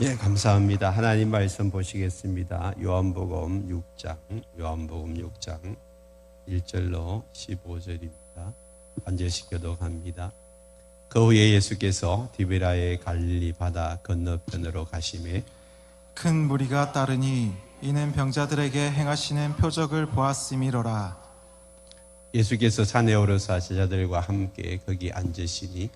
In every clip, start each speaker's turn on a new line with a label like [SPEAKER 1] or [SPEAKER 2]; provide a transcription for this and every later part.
[SPEAKER 1] 예, 감사합니다. 하나님 말씀 보시겠습니다. 요한복음 6장 1절로 15절입니다. 반제시켜도 합니다. 그 후에 예수께서 디베라의 갈릴리 바다 건너편으로 가시매
[SPEAKER 2] 큰 무리가 따르니 이는 병자들에게 행하시는 표적을 보았음이로라.
[SPEAKER 1] 예수께서 산에 오르사 제자들과 함께 거기 앉으시니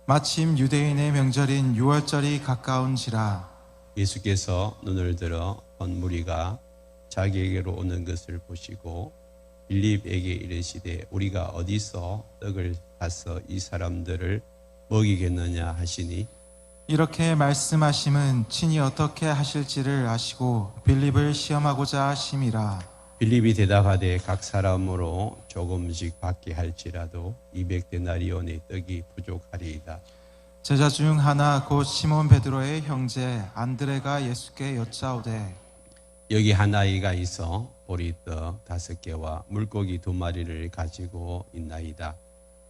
[SPEAKER 2] 마침 유대인의 명절인 유월절이 가까운지라.
[SPEAKER 1] 예수께서 눈을 들어 온 무리가 자기에게로 오는 것을 보시고 빌립에게 이르시되 우리가 어디서 떡을 사서 이 사람들을 먹이겠느냐 하시니
[SPEAKER 2] 이렇게 말씀하심은 친히 어떻게 하실지를 아시고 빌립을 시험하고자 하심이라.
[SPEAKER 1] 빌립이 대답하되 각 사람으로 조금씩 받게 할지라도 200데나리온의 떡이 부족하리이다.
[SPEAKER 2] 제자 중 하나 곧 시몬 베드로의 형제 안드레가 예수께 여짜오되
[SPEAKER 1] 여기 한 아이가 있어 보리떡 5개와 물고기 2마리를 가지고 있나이다.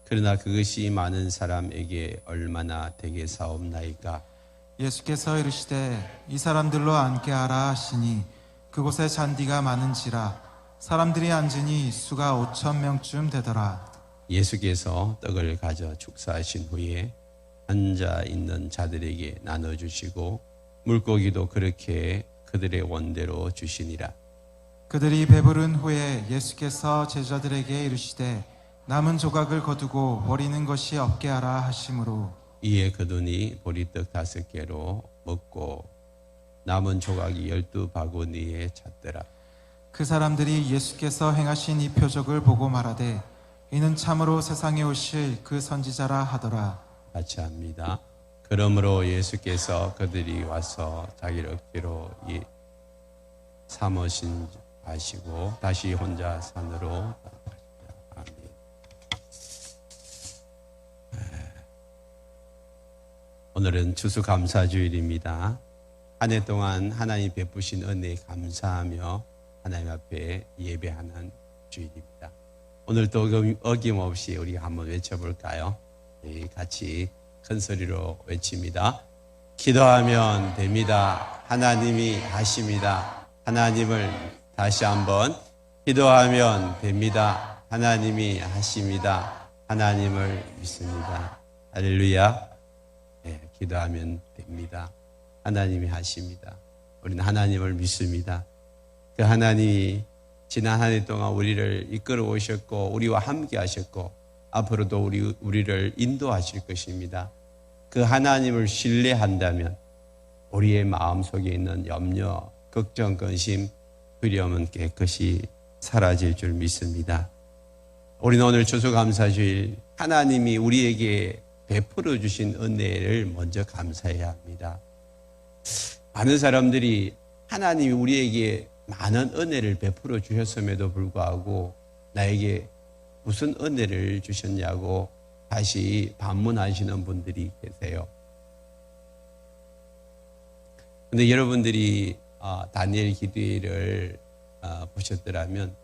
[SPEAKER 1] 그러나 그것이 많은 사람에게 얼마나 되게 사옵나이까?
[SPEAKER 2] 예수께서 이르시되 이 사람들로 앉게 하라 하시니 그곳에 잔디가 많은지라. 사람들이 앉으니 수가 5,000명쯤 되더라.
[SPEAKER 1] 예수께서 떡을 가져 축사하신 후에 앉아 있는 자들에게 나눠주시고 물고기도 그렇게 그들의 원대로 주시니라.
[SPEAKER 2] 그들이 배부른 후에 예수께서 제자들에게 이르시되 남은 조각을 거두고 버리는 것이 없게 하라 하심으로
[SPEAKER 1] 이에 그들이 보리떡 5개로 먹고 남은 조각이 12바구니에 찼더라.
[SPEAKER 2] 그 사람들이 예수께서 행하신 이 표적을 보고 말하되 이는 참으로 세상에 오실 그 선지자라 하더라.
[SPEAKER 1] 같이 합니다. 그러므로 예수께서 그들이 와서 자기를 억지로 삼으신 아시고 다시 혼자 산으로 아멘. 오늘은 추수감사주일입니다. 한 해 동안 하나님 베푸신 은혜에 감사하며 하나님 앞에 예배하는 주일입니다. 오늘도 어김없이 우리 한번 외쳐볼까요? 같이 큰 소리로 외칩니다. 기도하면 됩니다. 하나님이 하십니다. 하나님을 다시 한번 기도하면 됩니다. 하나님이 하십니다. 하나님을 믿습니다. 할렐루야. 네, 기도하면 됩니다. 하나님이 하십니다. 우리는 하나님을 믿습니다. 그 하나님이 지난 한 해 동안 우리를 이끌어 오셨고 우리와 함께 하셨고 앞으로도 우리를 인도하실 것입니다. 그 하나님을 신뢰한다면 우리의 마음속에 있는 염려, 걱정, 근심, 두려움은 깨끗이 사라질 줄 믿습니다. 우리는 오늘 추수감사주일 하나님이 우리에게 베풀어 주신 은혜를 먼저 감사해야 합니다. 많은 사람들이 하나님이 우리에게 많은 은혜를 베풀어 주셨음에도 불구하고 나에게 무슨 은혜를 주셨냐고 다시 반문하시는 분들이 계세요. 그런데 여러분들이 다니엘 기도회를 보셨더라면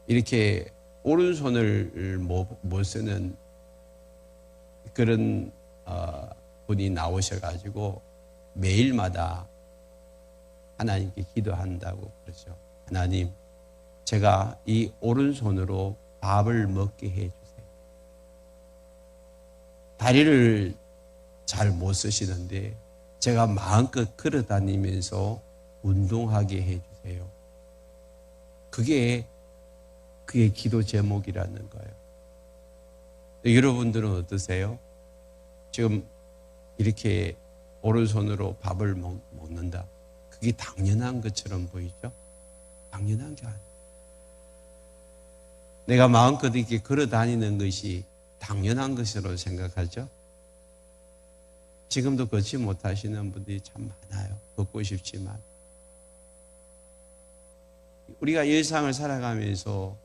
[SPEAKER 1] 이렇게 오른손을 못 쓰는 그런 분이 나오셔가지고 매일마다 하나님께 기도한다고 그러죠. 하나님, 제가 이 오른손으로 밥을 먹게 해주세요. 다리를 잘 못 쓰시는데 제가 마음껏 걸어다니면서 운동하게 해주세요. 그게 그의 기도 제목이라는 거예요. 여러분들은 어떠세요? 지금 이렇게 오른손으로 밥을 먹는다. 그게 당연한 것처럼 보이죠? 당연한 게 아니에요. 내가 마음껏 이렇게 걸어 다니는 것이 당연한 것으로 생각하죠? 지금도 걷지 못하시는 분들이 참 많아요. 걷고 싶지만. 우리가 일상을 살아가면서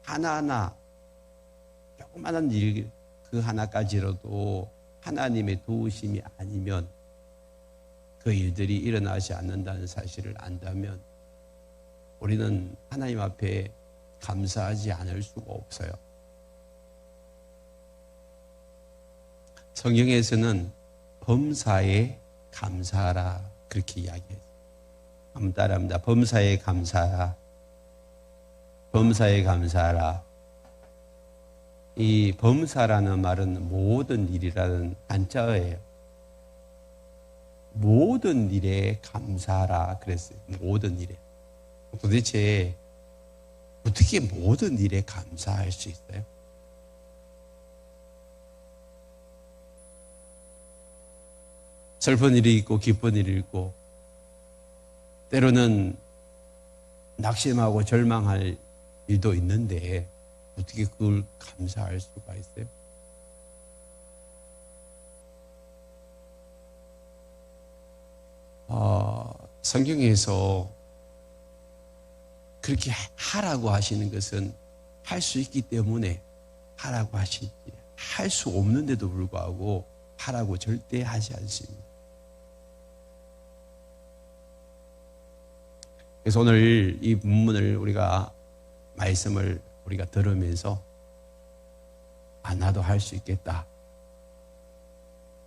[SPEAKER 1] 하나하나 조그마한 일 그 하나까지로도 하나님의 도우심이 아니면 그 일들이 일어나지 않는다는 사실을 안다면 우리는 하나님 앞에 감사하지 않을 수가 없어요. 성경에서는 범사에 감사하라. 그렇게 이야기했어요. 한번 따라합니다. 범사에 감사하라. 범사에 감사하라. 이 범사라는 말은 모든 일이라는 한자어예요. 모든 일에 감사하라 그랬어요. 모든 일에. 도대체 어떻게 모든 일에 감사할 수 있어요? 슬픈 일이 있고 기쁜 일이 있고 때로는 낙심하고 절망할 일도 있는데 어떻게 그걸 감사할 수가 있어요? 성경에서 그렇게 하라고 하시는 것은 할 수 있기 때문에 하라고 하시지, 할 수 없는데도 불구하고 하라고 절대 하지 않습니다. 그래서 오늘 이 본문을 말씀을 우리가 들으면서 나도 할 수 있겠다.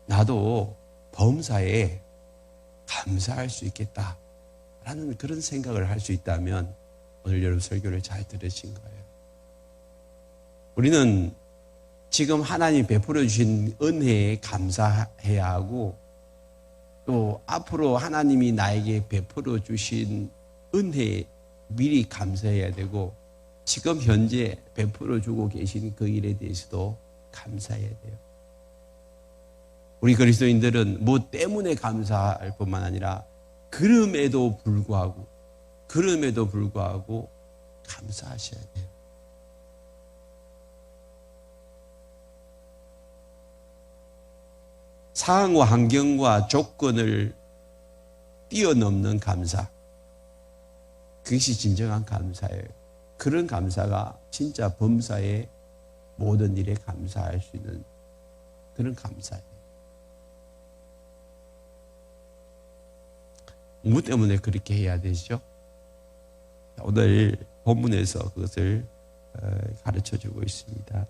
[SPEAKER 1] 나도 범사에 감사할 수 있겠다. 라는 그런 생각을 할 수 있다면 오늘 여러분 설교를 잘 들으신 거예요. 우리는 지금 하나님 베풀어 주신 은혜에 감사해야 하고 또 앞으로 하나님이 나에게 베풀어 주신 은혜에 미리 감사해야 되고 지금 현재 베풀어 주고 계신 그 일에 대해서도 감사해야 돼요. 우리 그리스도인들은 뭐 때문에 감사할 뿐만 아니라 그럼에도 불구하고 감사하셔야 돼요. 상황과 환경과 조건을 뛰어넘는 감사, 그것이 진정한 감사예요. 그런 감사가 진짜 범사의 모든 일에 감사할 수 있는 그런 감사예요. 뭐 때문에 그렇게 해야 되죠? 오늘 본문에서 그것을 가르쳐주고 있습니다.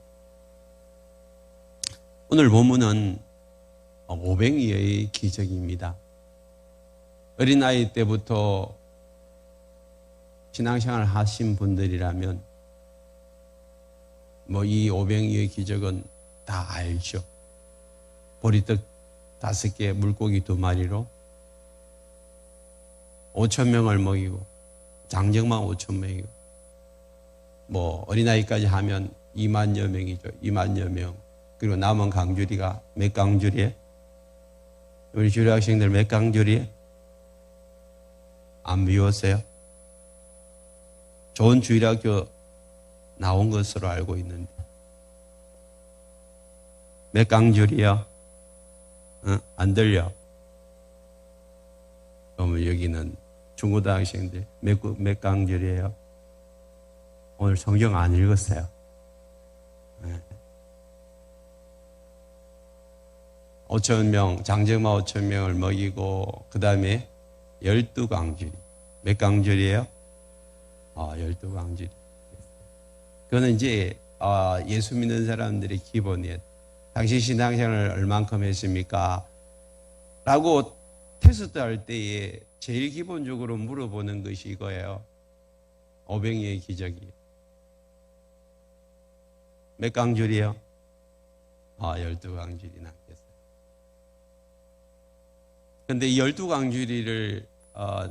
[SPEAKER 1] 오늘 본문은 오병이어의 기적입니다. 어린아이 때부터 신앙생활을 하신 분들이라면 이 오병이어의 기적은 다 알죠. 보리떡 5개, 물고기 2마리로 5,000명을 먹이고 장정만 5,000명이고 어린아이까지 하면 2만여 명이죠. 2만여 명. 그리고 남은 강주리가 몇 강주리에? 우리 주일 학생들 몇 강주리에? 안 미웠어요? 좋은 주일학교 나온 것으로 알고 있는데 몇 강주리요? 안 들려? 그러면 여기는 중고등학생들 몇 강주리예요? 오늘 성경 안 읽었어요. 5,000명, 장정마 5,000명을 먹이고 그 다음에 12강주리. 몇 강주리예요? 12강주리. 그거는 이제 예수 믿는 사람들의 기본이에요. 당신 신앙생활을 얼만큼 했습니까? 라고 테스트 할 때에 제일 기본적으로 물어보는 것이 이거예요. 오병이의 기적이. 몇 강줄이요? 12강줄이 남겼어요. 그런데 이 12강줄이를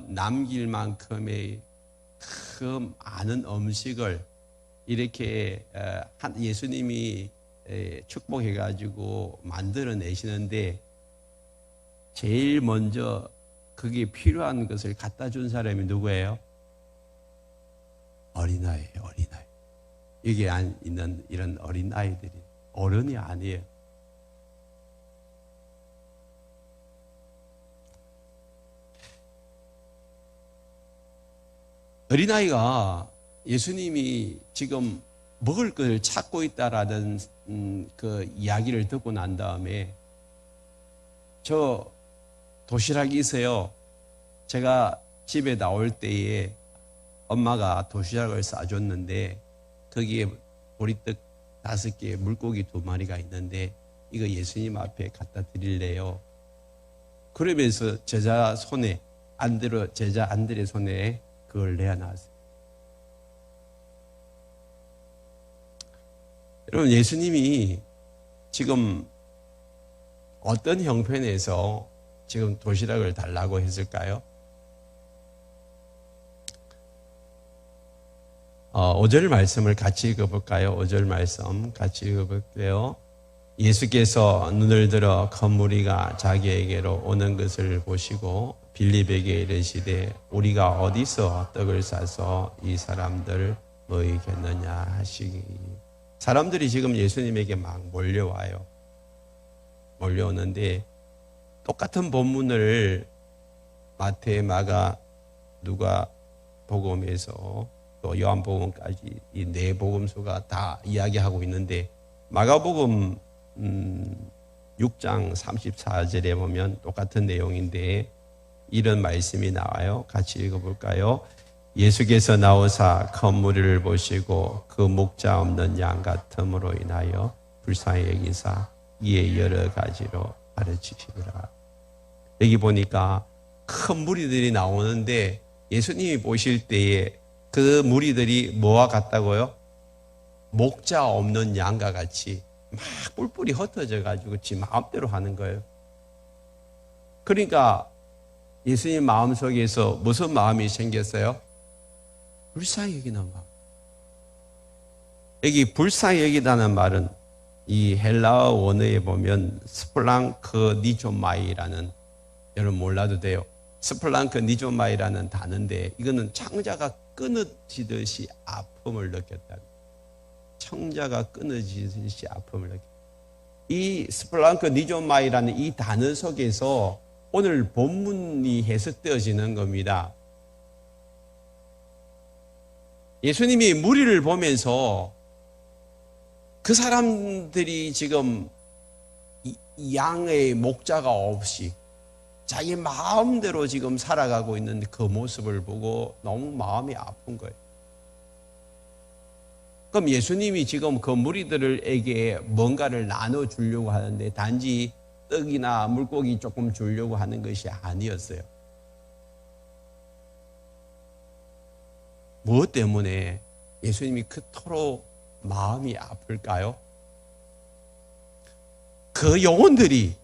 [SPEAKER 1] 남길 만큼의 그 많은 음식을 이렇게 예수님이 축복해가지고 만들어내시는데 제일 먼저 그게 필요한 것을 갖다 준 사람이 누구예요? 어린아이예요, 어린아이. 여기 있는 이런 어린아이들이 어른이 아니에요. 어린아이가 예수님이 지금 먹을 것을 찾고 있다라는 그 이야기를 듣고 난 다음에 저 도시락이 있어요. 제가 집에 나올 때에 엄마가 도시락을 싸줬는데 거기에 보리떡 5개, 물고기 2마리가 있는데 이거 예수님 앞에 갖다 드릴래요? 그러면서 제자 손에 제자 안드레 손에 그걸 내어놨어요. 여러분, 예수님이 지금 어떤 형편에서 지금 도시락을 달라고 했을까요? 5절 말씀을 같이 읽어볼까요? 5절 말씀 같이 읽어볼게요. 예수께서 눈을 들어 큰 무리가 자기에게로 오는 것을 보시고 빌립에게 이르시되 우리가 어디서 떡을 싸서 이 사람들 먹이겠느냐 하시기. 사람들이 지금 예수님에게 막 몰려와요. 몰려오는데 똑같은 본문을 마태, 마가, 누가 복음에서 또 요한복음까지 이 네 복음서가 다 이야기하고 있는데 마가복음 6장 34절에 보면 똑같은 내용인데 이런 말씀이 나와요. 같이 읽어볼까요? 예수께서 나오사 큰 무리를 보시고 그 목자 없는 양 같음으로 인하여 불쌍히 여기사 이에 여러 가지로 가르치시더라. 여기 보니까 큰 무리들이 나오는데 예수님이 보실 때에 그 무리들이 뭐와 같다고요? 목자 없는 양과 같이 막 뿔뿔이 흩어져 가지고 지 마음대로 하는 거예요. 그러니까 예수님 마음속에서 무슨 마음이 생겼어요? 불쌍히 여기는 마음. 여기 불쌍히 여기다는 말은 이 헬라어 원어에 보면 스플랑크 니조마이라는, 여러분 몰라도 돼요. 스플랑크 니조마이라는 단어인데 이거는 창자가 끊어지듯이 아픔을 느꼈다. 청자가 끊어지듯이 아픔을 느꼈다. 이 스플랑크 니조마이라는 이 단어 속에서 오늘 본문이 해석되어지는 겁니다. 예수님이 무리를 보면서 그 사람들이 지금 양의 목자가 없이 자기 마음대로 지금 살아가고 있는 그 모습을 보고 너무 마음이 아픈 거예요. 그럼 예수님이 지금 그 무리들에게 뭔가를 나눠주려고 하는데 단지 떡이나 물고기 조금 주려고 하는 것이 아니었어요. 무엇 때문에 예수님이 그토록 마음이 아플까요? 그 영혼들이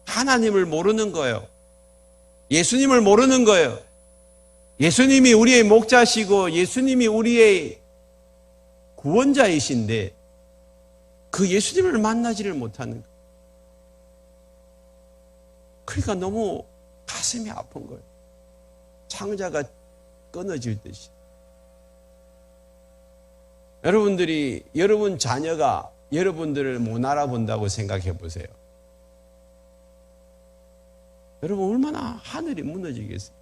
[SPEAKER 1] 하나님을 모르는 거예요. 예수님을 모르는 거예요. 예수님이 우리의 목자시고 예수님이 우리의 구원자이신데 그 예수님을 만나지를 못하는 거예요. 그러니까 너무 가슴이 아픈 거예요. 창자가 끊어질 듯이. 여러분들이 여러분 자녀가 여러분들을 못 알아본다고 생각해 보세요. 여러분 얼마나 하늘이 무너지겠어요.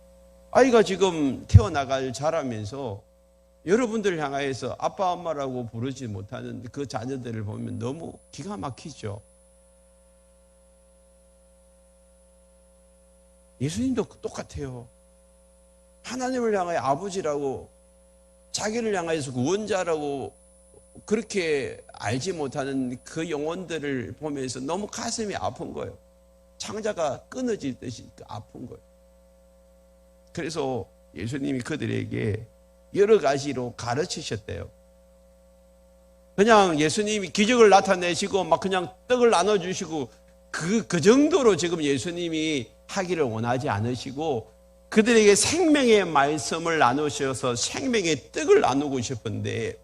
[SPEAKER 1] 아이가 지금 태어나갈 자라면서 여러분들을 향하여서 아빠 엄마라고 부르지 못하는 그 자녀들을 보면 너무 기가 막히죠. 예수님도 똑같아요. 하나님을 향하여 아버지라고, 자기를 향하여서 구원자라고 그렇게 알지 못하는 그 영혼들을 보면서 너무 가슴이 아픈 거예요. 창자가 끊어질 듯이 아픈 거예요. 그래서 예수님이 그들에게 여러 가지로 가르치셨대요. 그냥 예수님이 기적을 나타내시고 막 그냥 떡을 나눠주시고 그 정도로 지금 예수님이 하기를 원하지 않으시고 그들에게 생명의 말씀을 나누셔서 생명의 떡을 나누고 싶은데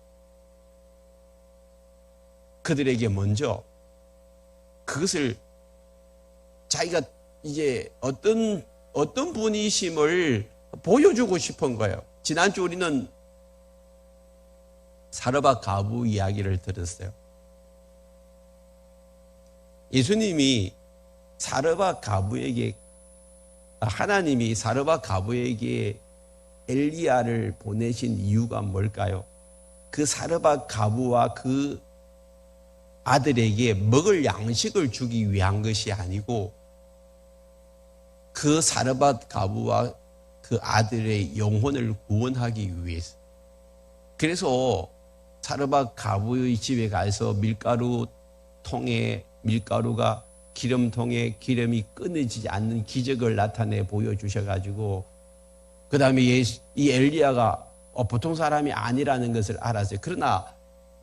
[SPEAKER 1] 그들에게 먼저 그것을 자기가 이제 어떤 분이심을 보여주고 싶은 거예요. 지난주 우리는 사르밧 과부 이야기를 들었어요. 예수님이 사르밧 과부에게, 하나님이 사르밧 과부에게 엘리야를 보내신 이유가 뭘까요? 그 사르밧 과부와 그 아들에게 먹을 양식을 주기 위한 것이 아니고 그 사르밧 과부와 그 아들의 영혼을 구원하기 위해서. 그래서 사르밧 과부의 집에 가서 밀가루 통에 밀가루가 기름통에 기름이 끊어지지 않는 기적을 나타내 보여주셔가지고 그 다음에 이 엘리야가 보통 사람이 아니라는 것을 알았어요. 그러나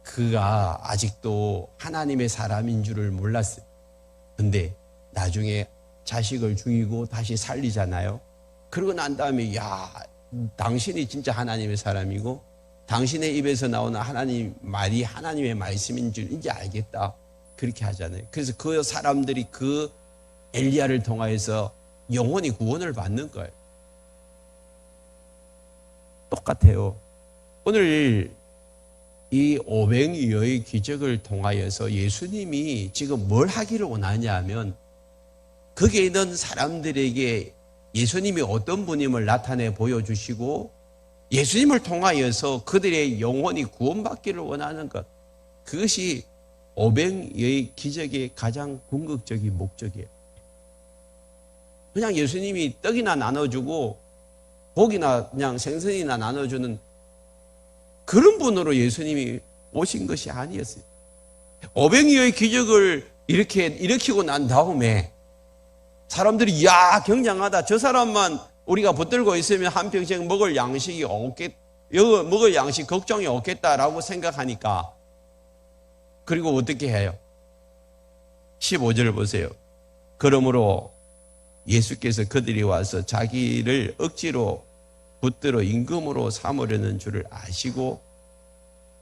[SPEAKER 1] 그가 아직도 하나님의 사람인 줄을 몰랐어요. 근데 나중에 자식을 죽이고 다시 살리잖아요. 그러고 난 다음에 야, 당신이 진짜 하나님의 사람이고 당신의 입에서 나오는 하나님 말이 하나님의 말씀인 줄 이제 알겠다. 그렇게 하잖아요. 그래서 그 사람들이 그 엘리야를 통하여서 영원히 구원을 받는 거예요. 똑같아요. 오늘 이 오병이어의 기적을 통하여서 예수님이 지금 뭘 하기를 원하냐 하면 거기에 있는 사람들에게 예수님이 어떤 분임을 나타내 보여주시고 예수님을 통하여서 그들의 영혼이 구원받기를 원하는 것, 그것이 오병이어의 기적의 가장 궁극적인 목적이에요. 그냥 예수님이 떡이나 나눠주고 고기나 그냥 생선이나 나눠주는 그런 분으로 예수님이 오신 것이 아니었어요. 오병이어의 기적을 이렇게 일으키고 난 다음에 사람들이 야, 굉장하다. 저 사람만 우리가 붙들고 있으면 한평생 먹을 양식이 없겠, 먹을 양식 걱정이 없겠다라고 생각하니까 그리고 어떻게 해요? 15절 보세요. 그러므로 예수께서 그들이 와서 자기를 억지로 붙들어 임금으로 삼으려는 줄을 아시고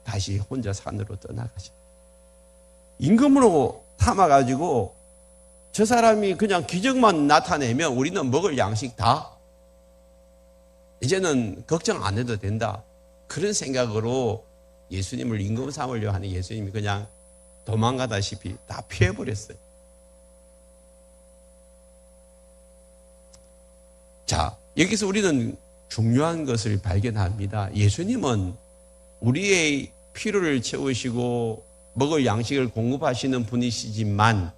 [SPEAKER 1] 다시 혼자 산으로 떠나가셨어요. 임금으로 삼아가지고 저 사람이 그냥 기적만 나타내면 우리는 먹을 양식 다 이제는 걱정 안 해도 된다. 그런 생각으로 예수님을 임금 삼으려 하는 예수님이 그냥 도망가다시피 다 피해버렸어요. 자, 여기서 우리는 중요한 것을 발견합니다. 예수님은 우리의 필요를 채우시고 먹을 양식을 공급하시는 분이시지만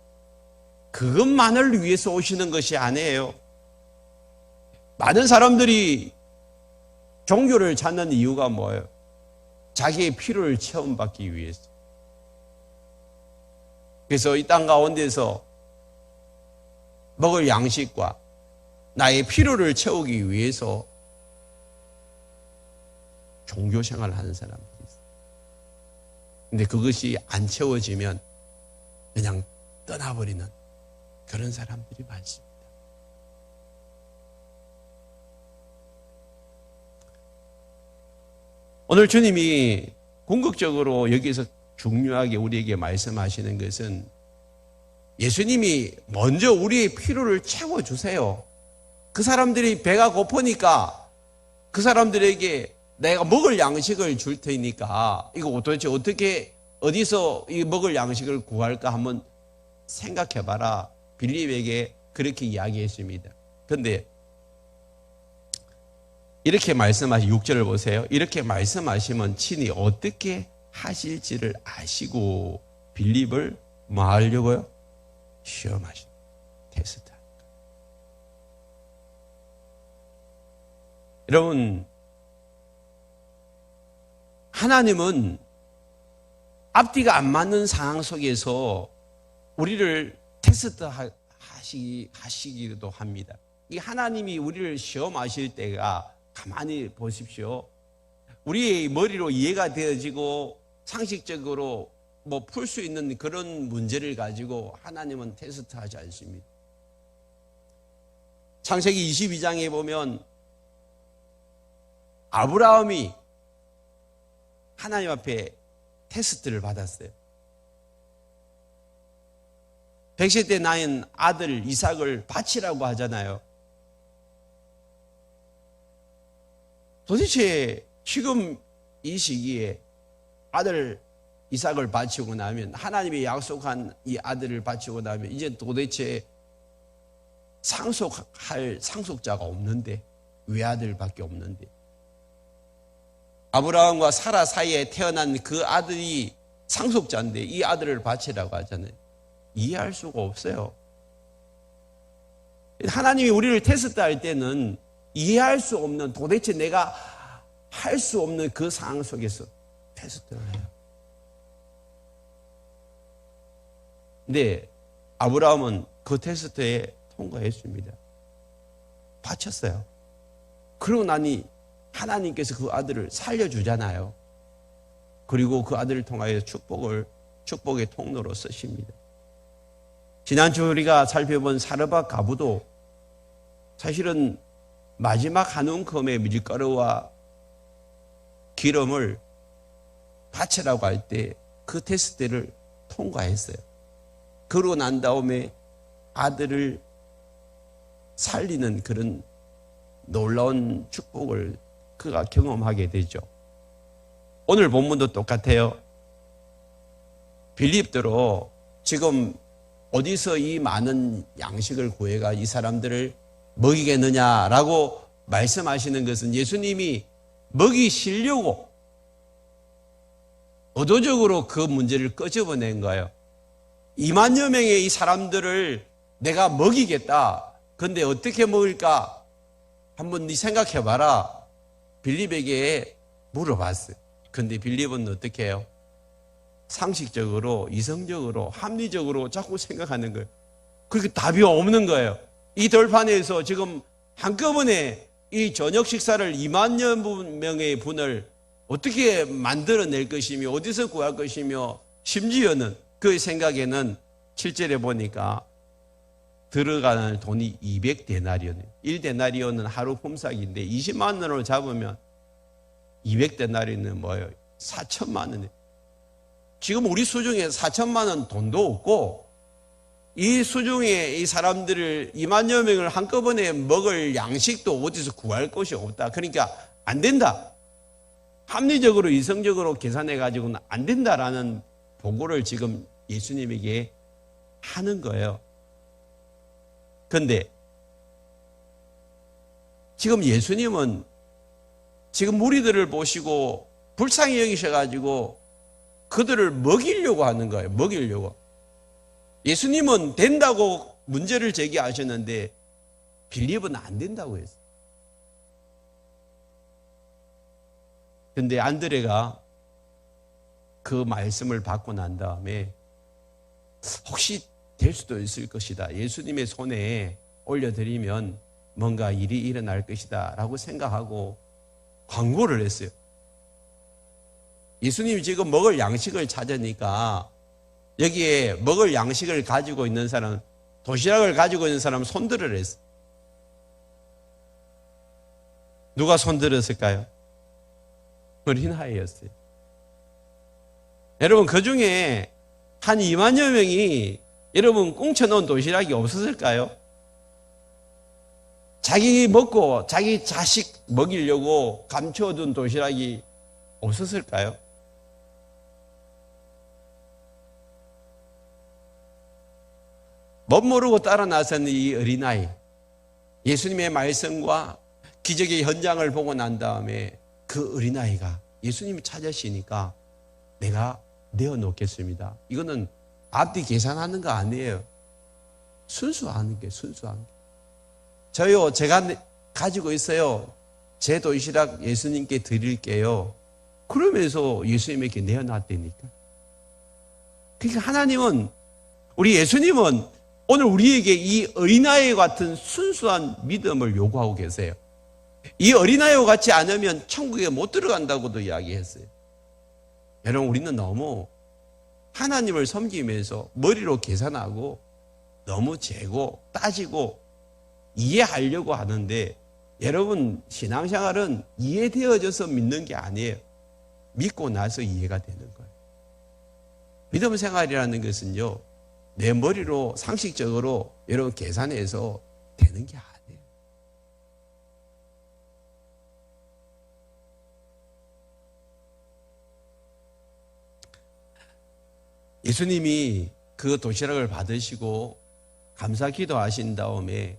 [SPEAKER 1] 그것만을 위해서 오시는 것이 아니에요. 많은 사람들이 종교를 찾는 이유가 뭐예요? 자기의 필요를 체험받기 위해서. 그래서 이 땅 가운데서 먹을 양식과 나의 필요를 채우기 위해서 종교 생활을 하는 사람들이 있어요. 근데 그것이 안 채워지면 그냥 떠나버리는 그런 사람들이 많습니다. 오늘 주님이 궁극적으로 여기서 중요하게 우리에게 말씀하시는 것은 예수님이 먼저 우리의 필요를 채워주세요. 그 사람들이 배가 고프니까 그 사람들에게 내가 먹을 양식을 줄 테니까 이거 도대체 어떻게 어디서 이 먹을 양식을 구할까 한번 생각해봐라. 빌립에게 그렇게 이야기했습니다. 그런데 이렇게 말씀하시 6절을 보세요. 이렇게 말씀하시면 친히 어떻게 하실지를 아시고 빌립을 뭐 하려고요? 시험하신 테스트. 여러분, 하나님은 앞뒤가 안 맞는 상황 속에서 우리를 테스트 하시기도 합니다. 이 하나님이 우리를 시험하실 때가 가만히 보십시오. 우리의 머리로 이해가 되어지고 상식적으로 뭐 풀 수 있는 그런 문제를 가지고 하나님은 테스트하지 않습니다. 창세기 22장에 보면 아브라함이 하나님 앞에 테스트를 받았어요. 100세 때 낳은 아들 이삭을 바치라고 하잖아요. 도대체 지금 이 시기에 아들 이삭을 바치고 나면 하나님이 약속한 이 아들을 바치고 나면 이제 도대체 상속할 상속자가 없는데 외아들밖에 없는데 아브라함과 사라 사이에 태어난 그 아들이 상속자인데 이 아들을 바치라고 하잖아요. 이해할 수가 없어요. 하나님이 우리를 테스트할 때는 이해할 수 없는 도대체 내가 할 수 없는 그 상황 속에서 테스트를 해요. 근데 아브라함은 그 테스트에 통과했습니다. 바쳤어요. 그러고 나니 하나님께서 그 아들을 살려주잖아요. 그리고 그 아들을 통하여 축복의 통로로 쓰십니다. 지난주 우리가 살펴본 사르밧 가부도 사실은 마지막 한 움큼의 밀가루와 기름을 바치라고 할 때 그 테스트를 통과했어요. 그러고 난 다음에 아들을 살리는 그런 놀라운 축복을 그가 경험하게 되죠. 오늘 본문도 똑같아요. 빌립도로 지금 어디서 이 많은 양식을 구해가 이 사람들을 먹이겠느냐라고 말씀하시는 것은 예수님이 먹이시려고 의도적으로 그 문제를 끄집어낸 거예요. 2만여 명의 이 사람들을 내가 먹이겠다. 근데 어떻게 먹을까? 한번 네 생각해봐라. 빌립에게 물어봤어요. 근데 빌립은 어떻게 해요? 상식적으로, 이성적으로, 합리적으로 자꾸 생각하는 거예요. 그렇게 답이 없는 거예요. 이 돌판에서 지금 한꺼번에 이 저녁 식사를 2만여 명의 분을 어떻게 만들어낼 것이며 어디서 구할 것이며 심지어는 그 생각에는 7절에 보니까 들어가는 돈이 200데나리온이에요. 1데나리온은 하루 품삯인데 20만 원으로 잡으면 200데나리온은 뭐예요? 4천만 원이에요. 지금 우리 수중에 4천만 원 돈도 없고 이 수중에 이 사람들을 2만여 명을 한꺼번에 먹을 양식도 어디서 구할 것이 없다. 그러니까 안 된다. 합리적으로 이성적으로 계산해 가지고는 안 된다라는 보고를 지금 예수님에게 하는 거예요. 그런데 지금 예수님은 지금 무리들을 보시고 불쌍히 여기셔가지고 그들을 먹이려고 하는 거예요. 먹이려고. 예수님은 된다고 문제를 제기하셨는데 빌립은 안 된다고 했어요. 그런데 안드레가 그 말씀을 받고 난 다음에 혹시 될 수도 있을 것이다. 예수님의 손에 올려드리면 뭔가 일이 일어날 것이다 라고 생각하고 광고를 했어요. 예수님이 지금 먹을 양식을 찾으니까 여기에 먹을 양식을 가지고 있는 사람, 도시락을 가지고 있는 사람 손들을 했어요. 누가 손들었을까요? 어린아이였어요. 여러분, 그 중에 한 2만여 명이 여러분 꽁쳐놓은 도시락이 없었을까요? 자기 먹고 자기 자식 먹이려고 감춰둔 도시락이 없었을까요? 멋모르고 따라 나선 이 어린아이, 예수님의 말씀과 기적의 현장을 보고 난 다음에 그 어린아이가 예수님이 찾으시니까 내가 내어놓겠습니다. 이거는 앞뒤 계산하는 거 아니에요. 순수하는 게 순수한 게. 저요, 제가 가지고 있어요. 제 도시락 예수님께 드릴게요. 그러면서 예수님에게 내어놨다니까. 그러니까 하나님은, 우리 예수님은 오늘 우리에게 이 어린아이 같은 순수한 믿음을 요구하고 계세요. 이 어린아이와 같지 않으면 천국에 못 들어간다고도 이야기했어요. 여러분, 우리는 너무 하나님을 섬기면서 머리로 계산하고 너무 재고 따지고 이해하려고 하는데, 여러분, 신앙생활은 이해되어져서 믿는 게 아니에요. 믿고 나서 이해가 되는 거예요. 믿음 생활이라는 것은요, 내 머리로 상식적으로 여러분 계산해서 되는 게 아니에요. 예수님이 그 도시락을 받으시고 감사 기도하신 다음에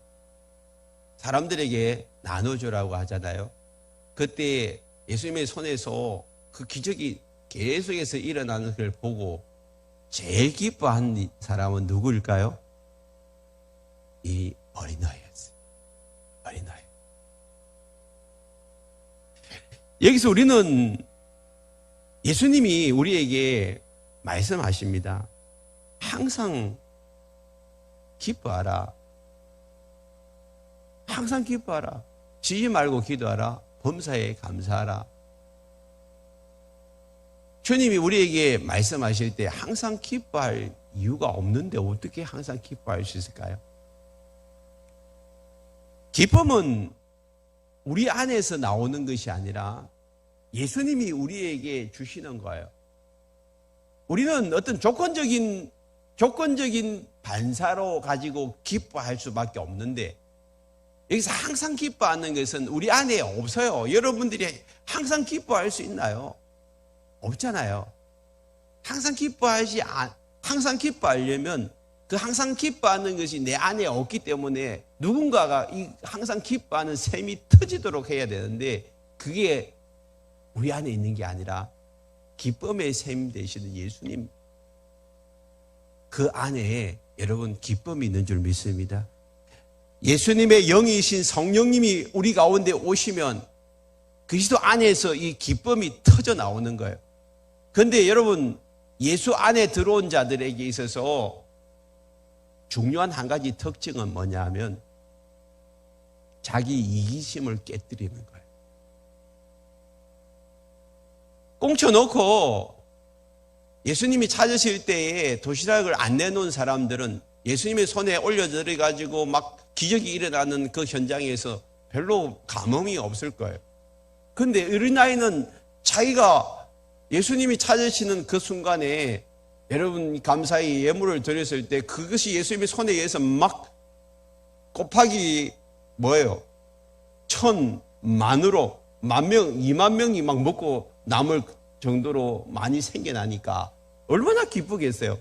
[SPEAKER 1] 사람들에게 나눠주라고 하잖아요. 그때 예수님의 손에서 그 기적이 계속해서 일어나는 걸 보고 제일 기뻐한 사람은 누구일까요? 이 어린아이였어요. 어린아이. 여기서 우리는 예수님이 우리에게 말씀하십니다. 항상 기뻐하라. 항상 기뻐하라. 쉬지 말고 기도하라. 범사에 감사하라. 주님이 우리에게 말씀하실 때 항상 기뻐할 이유가 없는데 어떻게 항상 기뻐할 수 있을까요? 기쁨은 우리 안에서 나오는 것이 아니라 예수님이 우리에게 주시는 거예요. 우리는 어떤 조건적인 반사로 가지고 기뻐할 수밖에 없는데, 여기서 항상 기뻐하는 것은 우리 안에 없어요. 여러분들이 항상 기뻐할 수 있나요? 없잖아요. 항상 기뻐하려면 그 항상 기뻐하는 것이 내 안에 없기 때문에 누군가가 이 항상 기뻐하는 셈이 터지도록 해야 되는데, 그게 우리 안에 있는 게 아니라 기쁨의 셈 되시는 예수님, 그 안에 여러분 기쁨이 있는 줄 믿습니다. 예수님의 영이신 성령님이 우리 가운데 오시면 그리스도 안에서 이 기쁨이 터져 나오는 거예요. 그런데 여러분, 예수 안에 들어온 자들에게 있어서 중요한 한 가지 특징은 뭐냐 하면 자기 이기심을 깨뜨리는 거예요. 꽁쳐놓고 예수님이 찾으실 때에 도시락을 안 내놓은 사람들은 예수님의 손에 올려드려가지고 막 기적이 일어나는 그 현장에서 별로 감흥이 없을 거예요. 그런데 어린아이는 자기가 예수님이 찾으시는 그 순간에 여러분 감사히 예물을 드렸을 때 그것이 예수님의 손에 의해서 막 곱하기 뭐예요? 1,000, 만으로 10,000명, 20,000명이 막 먹고 남을 정도로 많이 생겨나니까 얼마나 기쁘겠어요.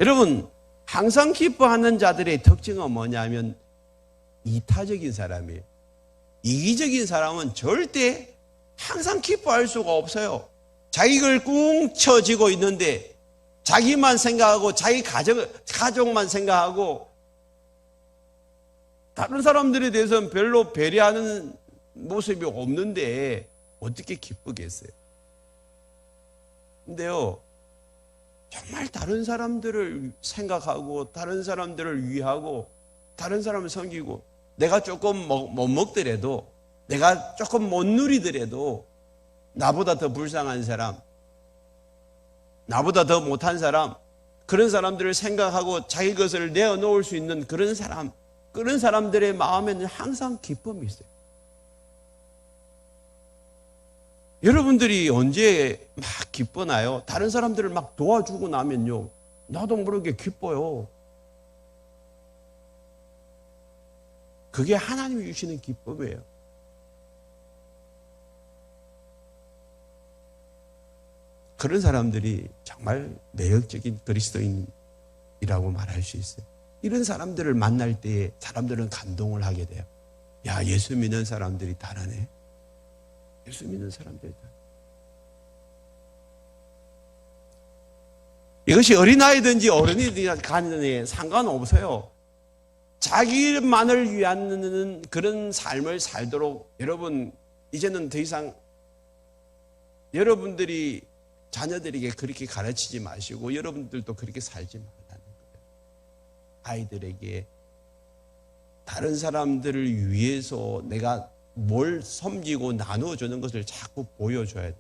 [SPEAKER 1] 여러분, 항상 기뻐하는 자들의 특징은 뭐냐면 이타적인 사람이에요. 이기적인 사람은 절대 항상 기뻐할 수가 없어요. 자기를 꿍쳐쥐고 있는데 자기만 생각하고 자기 가족만 생각하고 다른 사람들에 대해서는 별로 배려하는 모습이 없는데 어떻게 기쁘겠어요? 근데요, 정말 다른 사람들을 생각하고 다른 사람들을 위하고 다른 사람을 섬기고 내가 조금 못 먹더라도 내가 조금 못 누리더라도 나보다 더 불쌍한 사람, 나보다 더 못한 사람, 그런 사람들을 생각하고 자기 것을 내어놓을 수 있는 그런 사람들의 마음에는 항상 기쁨이 있어요. 여러분들이 언제 막 기뻐나요? 다른 사람들을 막 도와주고 나면요, 나도 모르게 기뻐요. 그게 하나님이 주시는 기쁨이에요. 그런 사람들이 정말 매력적인 그리스도인이라고 말할 수 있어요. 이런 사람들을 만날 때에 사람들은 감동을 하게 돼요. 야, 예수 믿는 사람들이 다르네. 예수 믿는 사람들이 다르네. 이것이 어린아이든지 어른이든지 간에 상관없어요. 자기만을 위한 그런 삶을 살도록 여러분, 이제는 더 이상 여러분들이 자녀들에게 그렇게 가르치지 마시고 여러분들도 그렇게 살지 말라는 거예요. 아이들에게 다른 사람들을 위해서 내가 뭘 섬기고 나누어주는 것을 자꾸 보여줘야 돼요.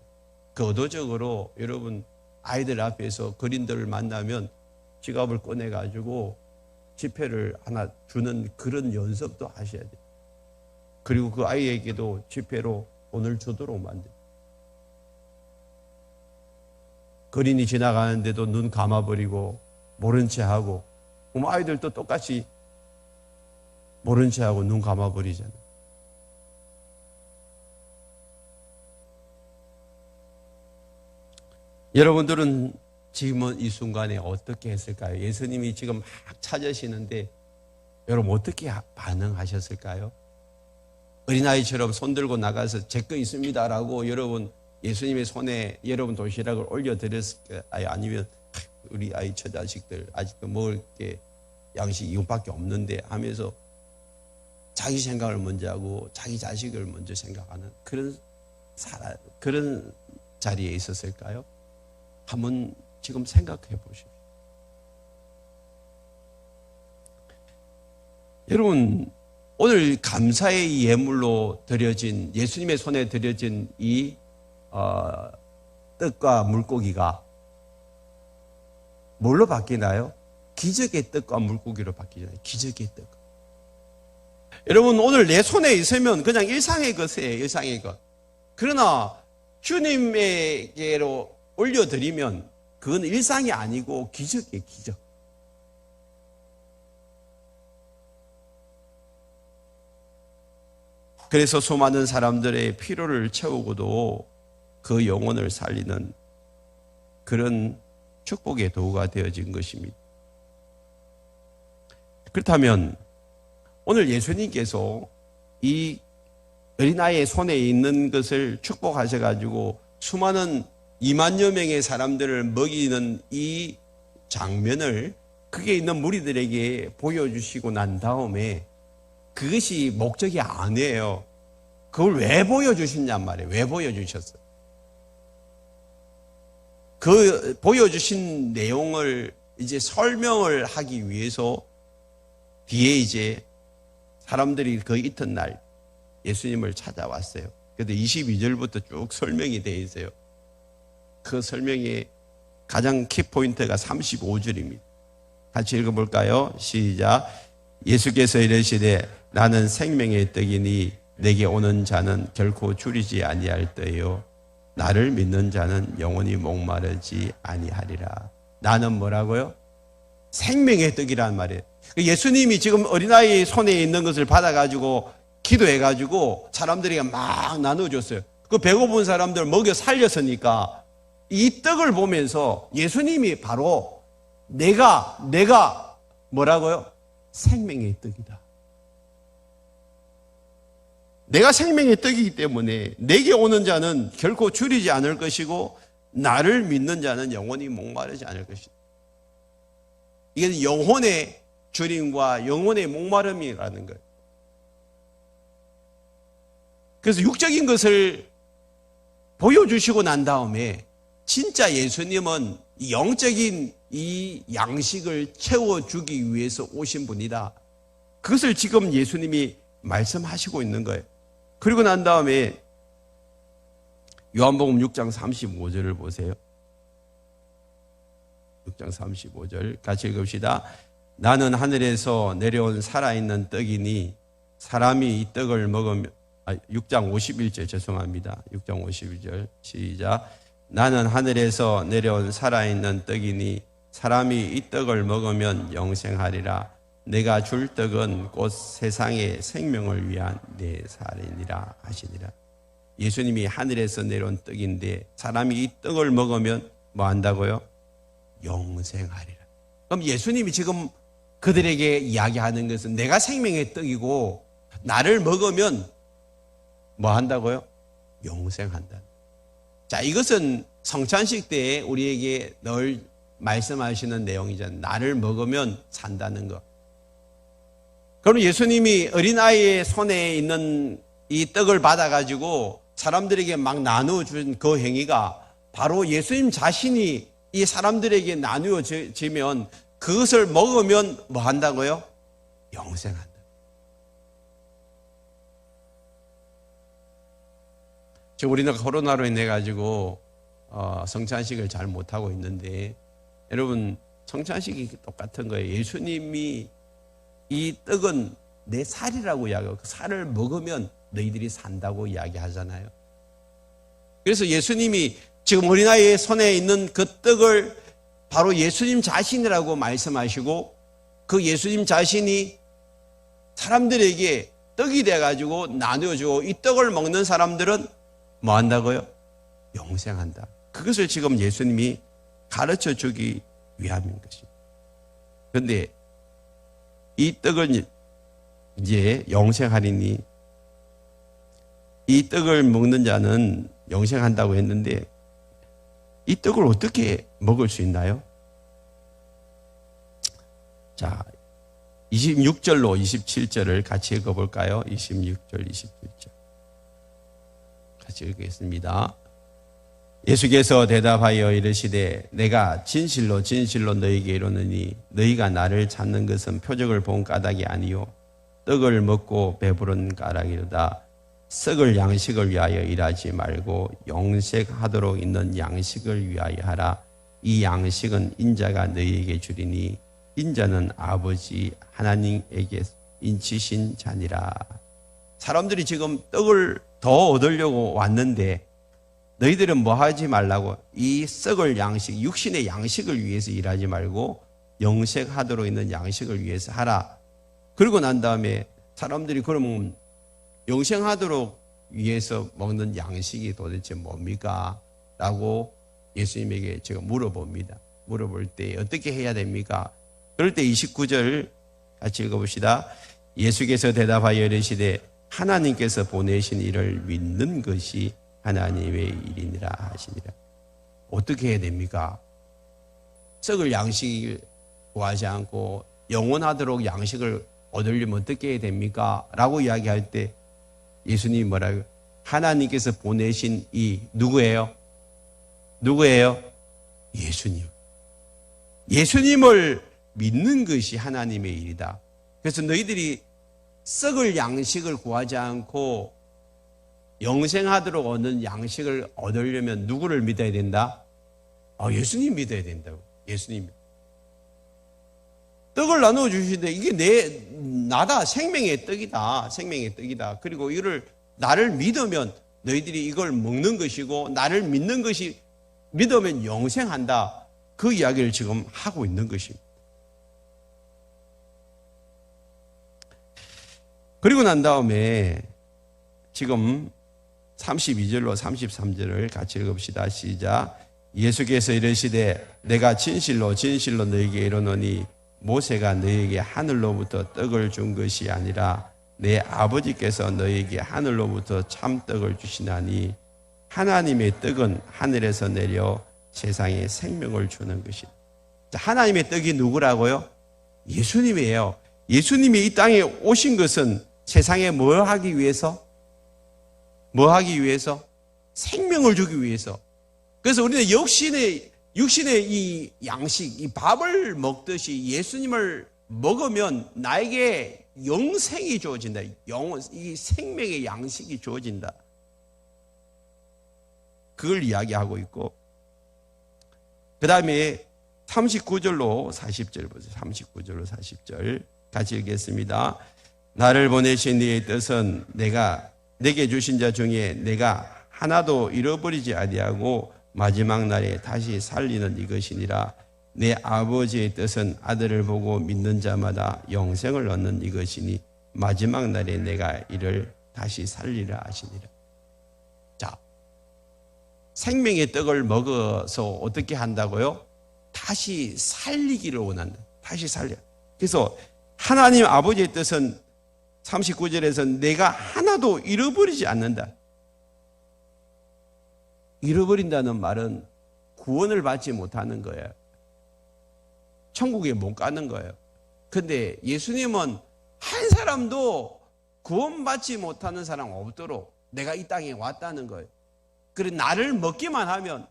[SPEAKER 1] 그 의도적으로 여러분 아이들 앞에서 그린들을 만나면 지갑을 꺼내가지고 지폐를 하나 주는 그런 연습도 하셔야 돼요. 그리고 그 아이에게도 지폐로 돈을 주도록 만들어요. 거린이 지나가는데도 눈 감아버리고 모른 채 하고, 그럼 아이들도 똑같이 모른 채 하고 눈 감아버리잖아요. 여러분들은 지금은 이 순간에 어떻게 했을까요? 예수님이 지금 막 찾으시는데 여러분 어떻게 반응하셨을까요? 어린아이처럼 손들고 나가서 제 거 있습니다라고 여러분 예수님의 손에 여러분 도시락을 올려드렸을까요? 아니면 우리 아이 처자식들 아직도 먹을 게 양식 이것밖에 없는데 하면서 자기 생각을 먼저 하고 자기 자식을 먼저 생각하는 그런 자리에 있었을까요? 한번 지금 생각해 보십시오. 여러분, 오늘 감사의 예물로 드려진, 예수님의 손에 드려진 이 떡과 물고기가 뭘로 바뀌나요? 기적의 떡과 물고기로 바뀌잖아요. 기적의 떡. 여러분, 오늘 내 손에 있으면 그냥 일상의 것이에요. 일상의 것. 그러나 주님에게로 올려드리면 그건 일상이 아니고 기적이에요. 기적. 그래서 수많은 사람들의 피로를 채우고도 그 영혼을 살리는 그런 축복의 도구가 되어진 것입니다. 그렇다면 오늘 예수님께서 이 어린아이의 손에 있는 것을 축복하셔가지고 수많은 2만여 명의 사람들을 먹이는 이 장면을 그게 있는 무리들에게 보여주시고 난 다음에 그것이 목적이 아니에요. 그걸 왜 보여주셨냔 말이에요. 왜 보여주셨어요? 그 보여주신 내용을 이제 설명을 하기 위해서 뒤에 이제 사람들이 그 이튿날 예수님을 찾아왔어요. 그런데 22절부터 쭉 설명이 되어 있어요. 그 설명의 가장 키포인트가 35절입니다. 같이 읽어볼까요? 시작. 예수께서 이르시되 나는 생명의 떡이니 내게 오는 자는 결코 줄이지 아니할 터요 나를 믿는 자는 영원히 목마르지 아니하리라. 나는 뭐라고요? 생명의 떡이란 말이에요. 예수님이 지금 어린아이 손에 있는 것을 받아가지고 기도해가지고 사람들에게 막 나눠줬어요. 그 배고픈 사람들 먹여 살렸으니까 이 떡을 보면서 예수님이 바로 내가 뭐라고요? 생명의 떡이다. 내가 생명의 떡이기 때문에 내게 오는 자는 결코 줄이지 않을 것이고 나를 믿는 자는 영원히 목마르지 않을 것이다. 이게 영혼의 줄임과 영혼의 목마름이라는 거예요. 그래서 육적인 것을 보여주시고 난 다음에 진짜 예수님은 영적인 이 양식을 채워주기 위해서 오신 분이다. 그것을 지금 예수님이 말씀하시고 있는 거예요. 그리고 난 다음에 요한복음 6장 35절을 보세요. 6장 35절 같이 읽읍시다. 나는 하늘에서 내려온 살아있는 떡이니 사람이 이 떡을 먹으면 6장 51절 죄송합니다. 6장 51절 시작. 나는 하늘에서 내려온 살아있는 떡이니 사람이 이 떡을 먹으면 영생하리라. 내가 줄 떡은 곧 세상의 생명을 위한 내 살이니라 하시니라. 예수님이 하늘에서 내려온 떡인데 사람이 이 떡을 먹으면 뭐 한다고요? 영생하리라. 그럼 예수님이 지금 그들에게 이야기하는 것은 내가 생명의 떡이고 나를 먹으면 뭐 한다고요? 영생한다. 자, 이것은 성찬식 때에 우리에게 늘 말씀하시는 내용이잖아요. 나를 먹으면 산다는 것. 그럼 예수님이 어린아이의 손에 있는 이 떡을 받아가지고 사람들에게 막 나누어준 그 행위가 바로 예수님 자신이 이 사람들에게 나누어지면 그것을 먹으면 뭐 한다고요? 영생한다. 지금 우리는 코로나로 인해 가지고 성찬식을 잘 못하고 있는데 여러분 성찬식이 똑같은 거예요. 예수님이 이 떡은 내 살이라고 이야기하고 그 살을 먹으면 너희들이 산다고 이야기하잖아요. 그래서 예수님이 지금 어린아이의 손에 있는 그 떡을 바로 예수님 자신이라고 말씀하시고 그 예수님 자신이 사람들에게 떡이 돼가지고 나누어주고 이 떡을 먹는 사람들은 뭐 한다고요? 영생한다. 그것을 지금 예수님이 가르쳐 주기 위함인 것입니다. 그런데 이 떡은 이제 영생하리니 이 떡을 먹는 자는 영생한다고 했는데 이 떡을 어떻게 먹을 수 있나요? 자, 26절로 27절을 같이 읽어볼까요? 26절, 27절. 같이 읽겠습니다. 예수께서 대답하여 이르시되 내가 진실로 진실로 너희에게 이르노니 너희가 나를 찾는 것은 표적을 본 까닭이 아니요 떡을 먹고 배부른 까닭이로다. 썩을 양식을 위하여 일하지 말고 영생하도록 있는 양식을 위하여 하라. 이 양식은 인자가 너희에게 주리니 인자는 아버지 하나님에게 인치신 자니라. 사람들이 지금 떡을 더 얻으려고 왔는데 너희들은 뭐 하지 말라고? 이 썩을 양식, 육신의 양식을 위해서 일하지 말고 영생하도록 있는 양식을 위해서 하라. 그러고 난 다음에 사람들이 그러면 영생하도록 위해서 먹는 양식이 도대체 뭡니까? 라고 예수님에게 제가 물어봅니다. 물어볼 때 어떻게 해야 됩니까? 그럴 때 29절 같이 읽어봅시다. 예수께서 대답하여 이르시되 하나님께서 보내신 이를 믿는 것이 하나님의 일이니라 하시니라. 어떻게 해야 됩니까? 썩을 양식을 구하지 않고 영원하도록 양식을 얻으려면 어떻게 해야 됩니까? 라고 이야기할 때 예수님이 뭐라고요? 하나님께서 보내신 이 누구예요? 누구예요? 예수님. 예수님을 믿는 것이 하나님의 일이다. 그래서 너희들이 썩을 양식을 구하지 않고 영생하도록 얻는 양식을 얻으려면 누구를 믿어야 된다? 예수님 믿어야 된다고. 예수님. 떡을 나누어 주시는데 이게 나다. 생명의 떡이다. 생명의 떡이다. 그리고 이를 나를 믿으면 너희들이 이걸 먹는 것이고 나를 믿는 것이 믿으면 영생한다. 그 이야기를 지금 하고 있는 것입니다. 그리고 난 다음에 지금 32절로 33절을 같이 읽읍시다. 시작. 예수께서 이르시되 내가 진실로 진실로 너희에게 이르노니 모세가 너희에게 하늘로부터 떡을 준 것이 아니라 내 아버지께서 너희에게 하늘로부터 참떡을 주시나니 하나님의 떡은 하늘에서 내려 세상에 생명을 주는 것이다. 하나님의 떡이 누구라고요? 예수님이에요. 예수님이 이 땅에 오신 것은 세상에 뭐 하기 위해서? 뭐 하기 위해서? 생명을 주기 위해서. 그래서 우리는 육신의 이 양식, 이 밥을 먹듯이 예수님을 먹으면 나에게 영생이 주어진다. 이 생명의 양식이 주어진다. 그걸 이야기하고 있고, 그 다음에 39절로 40절 보세요. 39절로 40절 같이 읽겠습니다. 나를 보내신 네의 뜻은 내게 주신 자 중에 내가 하나도 잃어버리지 아니하고 마지막 날에 다시 살리는 이것이니라. 내 아버지의 뜻은 아들을 보고 믿는 자마다 영생을 얻는 이것이니 마지막 날에 내가 이를 다시 살리라 하시니라. 자, 생명의 떡을 먹어서 어떻게 한다고요? 다시 살리기를 원한다. 다시 살려. 그래서 하나님 아버지의 뜻은 39절에서 내가 하나도 잃어버리지 않는다. 잃어버린다는 말은 구원을 받지 못하는 거예요. 천국에 못 가는 거예요. 근데 예수님은 한 사람도 구원받지 못하는 사람 없도록 내가 이 땅에 왔다는 거예요. 그래 나를 먹기만 하면,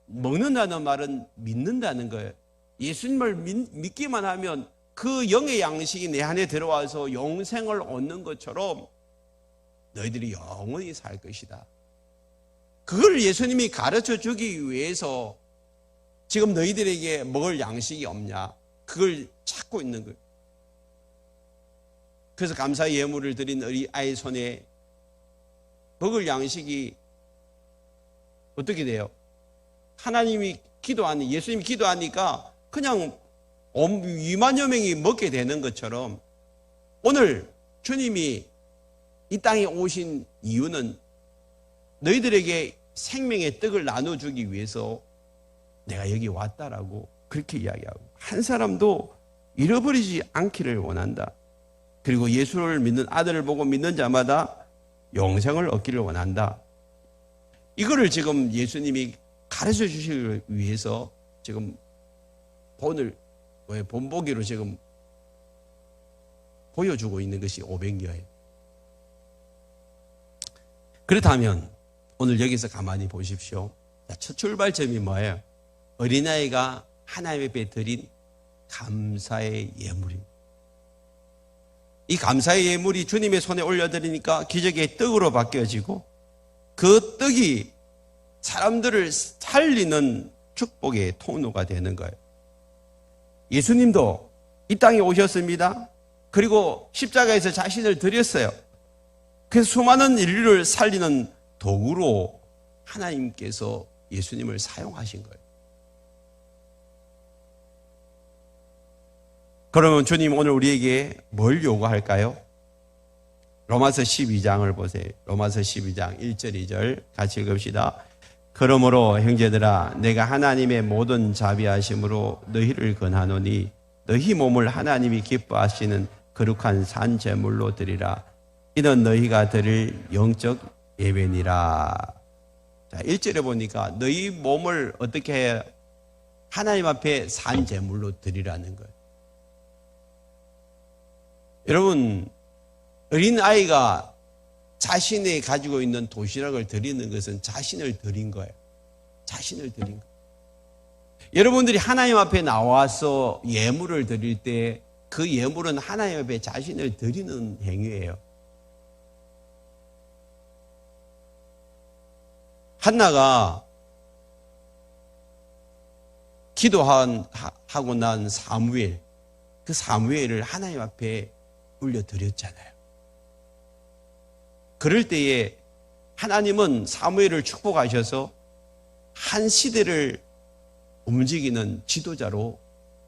[SPEAKER 1] 먹는다는 말은 믿는다는 거예요. 예수님을 믿기만 하면 그 영의 양식이 내 안에 들어와서 영생을 얻는 것처럼 너희들이 영원히 살 것이다. 그걸 예수님이 가르쳐 주기 위해서 지금 너희들에게 먹을 양식이 없냐? 그걸 찾고 있는 거예요. 그래서 감사의 예물을 드린 어린 아이 손에 먹을 양식이 어떻게 돼요? 하나님이 예수님이 기도하니까 그냥 2만여 명이 먹게 되는 것처럼 오늘 주님이 이 땅에 오신 이유는 너희들에게 생명의 떡을 나눠주기 위해서 내가 여기 왔다라고 그렇게 이야기하고, 한 사람도 잃어버리지 않기를 원한다. 그리고 예수를 믿는 아들을 보고 믿는 자마다 영생을 얻기를 원한다. 이거를 지금 예수님이 가르쳐 주시기 위해서 지금 본보기로 지금 보여주고 있는 것이 500여예요. 그렇다면 오늘 여기서 가만히 보십시오. 첫 출발점이 뭐예요? 어린아이가 하나님 앞에 드린 감사의 예물입니다. 이 감사의 예물이 주님의 손에 올려드리니까 기적의 떡으로 바뀌어지고 그 떡이 사람들을 살리는 축복의 통로가 되는 거예요. 예수님도 이 땅에 오셨습니다. 그리고 십자가에서 자신을 드렸어요. 그래서 수많은 인류를 살리는 도구로 하나님께서 예수님을 사용하신 거예요. 그러면 주님 오늘 우리에게 뭘 요구할까요? 로마서 12장을 보세요. 로마서 12장 1절 2절 같이 읽읍시다. 그러므로 형제들아 내가 하나님의 모든 자비하심으로 너희를 권하노니 너희 몸을 하나님이 기뻐하시는 거룩한 산 제물로 드리라. 이는 너희가 드릴 영적 예배니라. 자, 1절에 보니까 너희 몸을 어떻게 해야 하나님 앞에 산 제물로 드리라는 거예요. 여러분, 어린아이가 자신이 가지고 있는 도시락을 드리는 것은 자신을 드린 거예요. 자신을 드린 거예요. 여러분들이 하나님 앞에 나와서 예물을 드릴 때 그 예물은 하나님 앞에 자신을 드리는 행위예요. 한나가 기도하고 난 사무엘, 그 사무엘을 하나님 앞에 올려드렸잖아요. 그럴 때에 하나님은 사무엘을 축복하셔서 한 시대를 움직이는 지도자로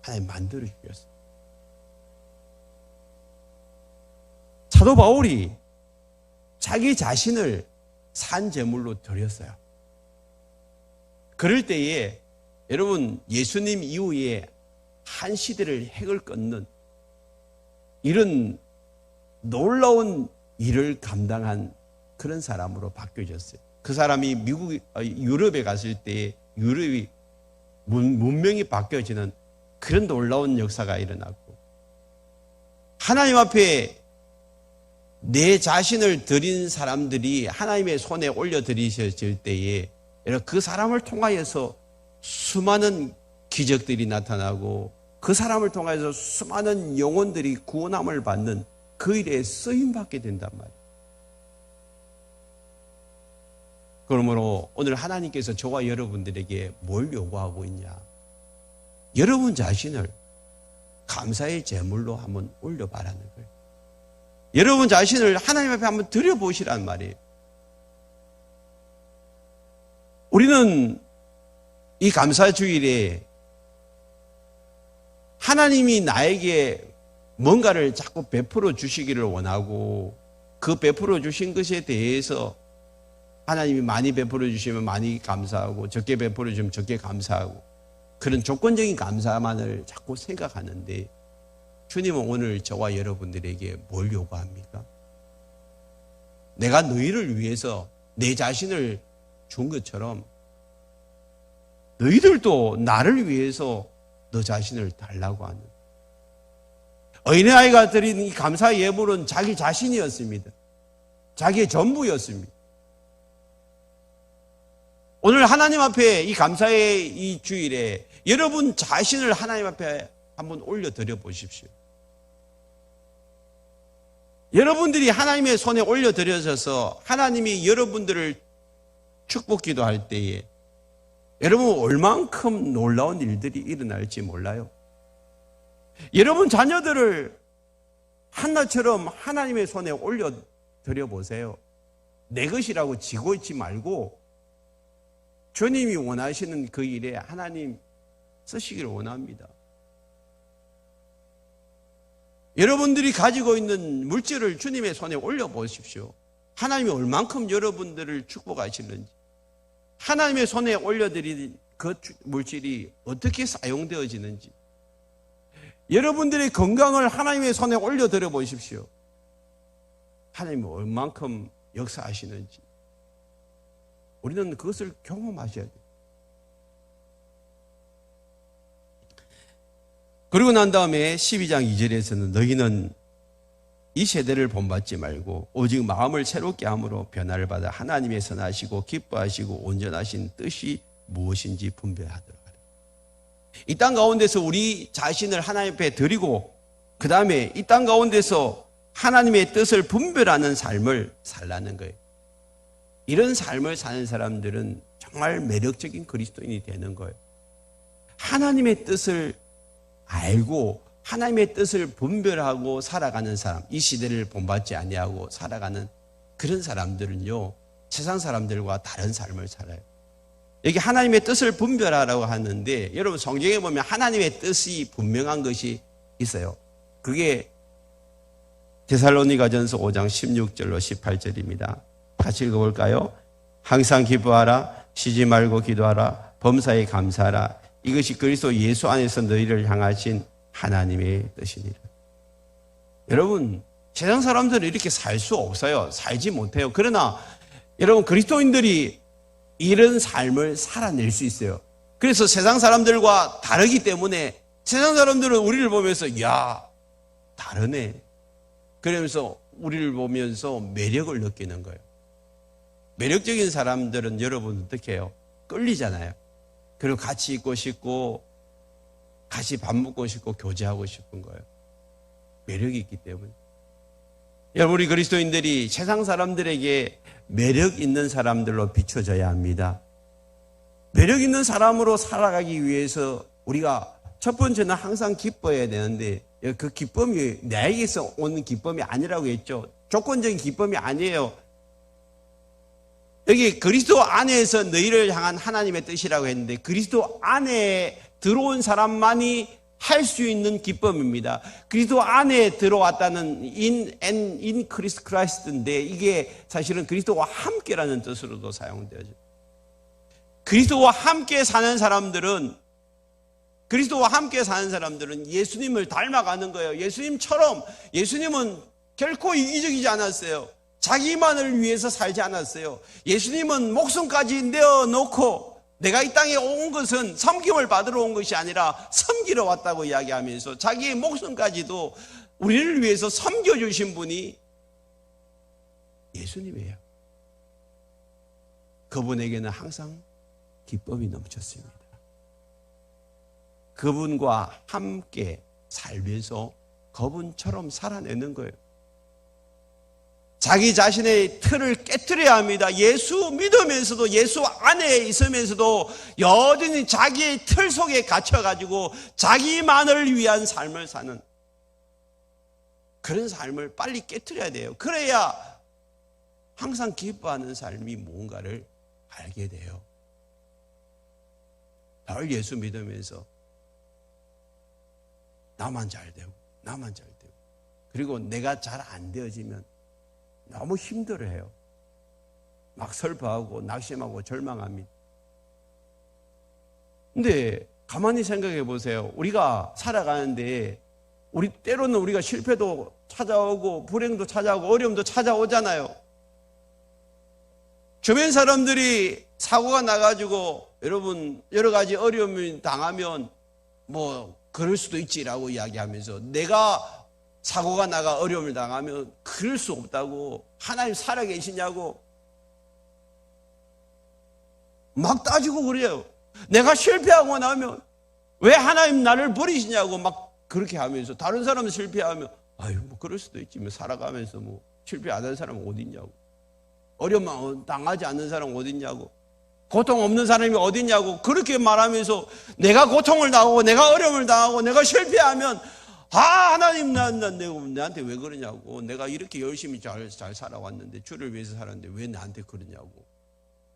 [SPEAKER 1] 하나님 만들어 주셨어요. 사도 바울이 자기 자신을 산 제물로 드렸어요. 그럴 때에 여러분 예수님 이후에 한 시대를 핵을 끊는 이런 놀라운 일을 감당한 그런 사람으로 바뀌어졌어요. 그 사람이 유럽에 갔을 때 유럽이 문명이 바뀌어지는 그런 놀라운 역사가 일어났고 하나님 앞에 내 자신을 드린 사람들이 하나님의 손에 올려드리셨을 때에 그 사람을 통하여서 수많은 기적들이 나타나고 그 사람을 통해서 수많은 영혼들이 구원함을 받는 그 일에 쓰임받게 된단 말이에요. 그러므로 오늘 하나님께서 저와 여러분들에게 뭘 요구하고 있냐? 여러분 자신을 감사의 제물로 한번 올려봐라는 거예요. 여러분 자신을 하나님 앞에 한번 드려보시란 말이에요. 우리는 이 감사주일에 하나님이 나에게 뭔가를 자꾸 베풀어 주시기를 원하고 그 베풀어 주신 것에 대해서 하나님이 많이 베풀어 주시면 많이 감사하고 적게 베풀어 주시면 적게 감사하고 그런 조건적인 감사만을 자꾸 생각하는데 주님은 오늘 저와 여러분들에게 뭘 요구합니까? 내가 너희를 위해서 내 자신을 준 것처럼 너희들도 나를 위해서 너 자신을 달라고 하는 어린아이가 드린 이 감사 예물은 자기 자신이었습니다. 자기의 전부였습니다. 오늘 하나님 앞에 이 감사의 이 주일에 여러분 자신을 하나님 앞에 한번 올려드려 보십시오. 여러분들이 하나님의 손에 올려드려져서 하나님이 여러분들을 축복 기도할 때에 여러분 얼만큼 놀라운 일들이 일어날지 몰라요. 여러분 자녀들을 한나처럼 하나님의 손에 올려드려 보세요. 내 것이라고 지고 있지 말고 주님이 원하시는 그 일에 하나님 쓰시기를 원합니다. 여러분들이 가지고 있는 물질을 주님의 손에 올려보십시오. 하나님이 얼만큼 여러분들을 축복하시는지 하나님의 손에 올려드린 그 물질이 어떻게 사용되어지는지 여러분들의 건강을 하나님의 손에 올려드려 보십시오. 하나님이 얼만큼 역사하시는지 우리는 그것을 경험하셔야 돼요. 그리고 난 다음에 12장 2절에서는 너희는 이 세대를 본받지 말고 오직 마음을 새롭게 함으로 변화를 받아 하나님의 선하시고 기뻐하시고 온전하신 뜻이 무엇인지 분별하도록 하라. 이 땅 가운데서 우리 자신을 하나님 앞에 드리고 그 다음에 이 땅 가운데서 하나님의 뜻을 분별하는 삶을 살라는 거예요. 이런 삶을 사는 사람들은 정말 매력적인 그리스도인이 되는 거예요. 하나님의 뜻을 알고 하나님의 뜻을 분별하고 살아가는 사람, 이 시대를 본받지 아니하고 살아가는 그런 사람들은요, 세상 사람들과 다른 삶을 살아요. 여기 하나님의 뜻을 분별하라고 하는데, 여러분 성경에 보면 하나님의 뜻이 분명한 것이 있어요. 그게 데살로니가전서 5장 16절로 18절입니다. 같이 읽어볼까요? 항상 기뻐하라, 쉬지 말고 기도하라, 범사에 감사하라. 이것이 그리스도 예수 안에서 너희를 향하신 하나님의 뜻이니라. 여러분, 세상 사람들은 이렇게 살 수 없어요. 살지 못해요. 그러나 여러분, 그리스도인들이 이런 삶을 살아낼 수 있어요. 그래서 세상 사람들과 다르기 때문에 세상 사람들은 우리를 보면서 야, 다르네. 그러면서 우리를 보면서 매력을 느끼는 거예요. 매력적인 사람들은 여러분 어떻게 해요? 끌리잖아요. 그리고 같이 있고 싶고 같이 밥 먹고 싶고 교제하고 싶은 거예요. 매력이 있기 때문에. 여러분, 우리 그리스도인들이 세상 사람들에게 매력 있는 사람들로 비춰져야 합니다. 매력 있는 사람으로 살아가기 위해서 우리가 첫 번째는 항상 기뻐해야 되는데, 그 기쁨이 나에게서 오는 기쁨이 아니라고 했죠. 조건적인 기쁨이 아니에요. 여기 그리스도 안에서 너희를 향한 하나님의 뜻이라고 했는데, 그리스도 안에 들어온 사람만이 할 수 있는 기쁨입니다. 그리스도 안에 들어왔다는 in Christ인데, 이게 사실은 그리스도와 함께라는 뜻으로도 사용되어져. 그리스도와 함께 사는 사람들은 예수님을 닮아가는 거예요. 예수님은 결코 이기적이지 않았어요. 자기만을 위해서 살지 않았어요. 예수님은 목숨까지 내어놓고, 내가 이 땅에 온 것은 섬김을 받으러 온 것이 아니라 섬기러 왔다고 이야기하면서 자기의 목숨까지도 우리를 위해서 섬겨주신 분이 예수님이에요. 그분에게는 항상 기쁨이 넘쳤습니다. 그분과 함께 살면서 그분처럼 살아내는 거예요. 자기 자신의 틀을 깨트려야 합니다. 예수 믿으면서도, 예수 안에 있으면서도 여전히 자기의 틀 속에 갇혀가지고 자기만을 위한 삶을 사는 그런 삶을 빨리 깨트려야 돼요. 그래야 항상 기뻐하는 삶이 뭔가를 알게 돼요. 늘 예수 믿으면서 나만 잘 되고 그리고 내가 잘 안 되어지면 너무 힘들어해요. 막 슬퍼하고 낙심하고 절망합니다. 근데 가만히 생각해 보세요. 우리가 살아가는데 때로는 우리가 실패도 찾아오고 불행도 찾아오고 어려움도 찾아오잖아요. 주변 사람들이 사고가 나가지고 여러분 여러 가지 어려움을 당하면 뭐 그럴 수도 있지라고 이야기하면서, 내가 사고가 나가 어려움을 당하면 그럴 수 없다고, 하나님 살아계시냐고 막 따지고 그래요. 내가 실패하고 나면 왜 하나님 나를 버리시냐고 막 그렇게 하면서, 다른 사람은 실패하면 아유 뭐 그럴 수도 있지, 뭐 살아가면서 뭐 실패 안 하는 사람은 어디 있냐고, 어려움 당하지 않는 사람은 어디 있냐고, 고통 없는 사람이 어디 있냐고 그렇게 말하면서, 내가 고통을 당하고 내가 어려움을 당하고 내가 실패하면 하나님 나한테 왜 그러냐고, 내가 이렇게 열심히 잘 살아왔는데, 주를 위해서 살았는데 왜 나한테 그러냐고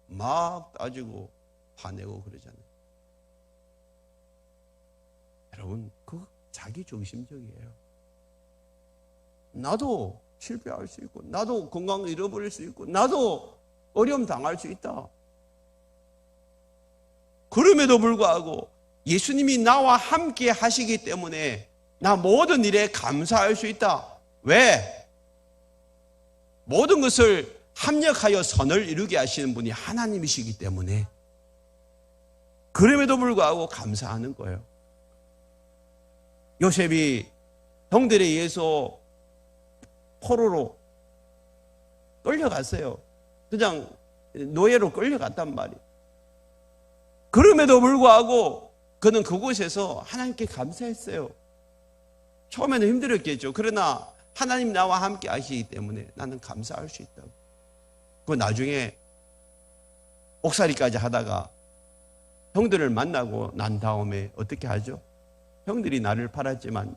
[SPEAKER 1] 막 따지고 화내고 그러잖아요. 여러분, 그거 자기중심적이에요. 나도 실패할 수 있고, 나도 건강을 잃어버릴 수 있고, 나도 어려움 당할 수 있다. 그럼에도 불구하고 예수님이 나와 함께 하시기 때문에 나 모든 일에 감사할 수 있다. 왜? 모든 것을 합력하여 선을 이루게 하시는 분이 하나님이시기 때문에 그럼에도 불구하고 감사하는 거예요. 요셉이 형들에 의해서 포로로 끌려갔어요. 그냥 노예로 끌려갔단 말이에요. 그럼에도 불구하고 그는 그곳에서 하나님께 감사했어요. 처음에는 힘들었겠죠. 그러나 하나님 나와 함께 하시기 때문에 나는 감사할 수 있다고. 그 나중에 옥살이까지 하다가 형들을 만나고 난 다음에 어떻게 하죠? 형들이 나를 팔았지만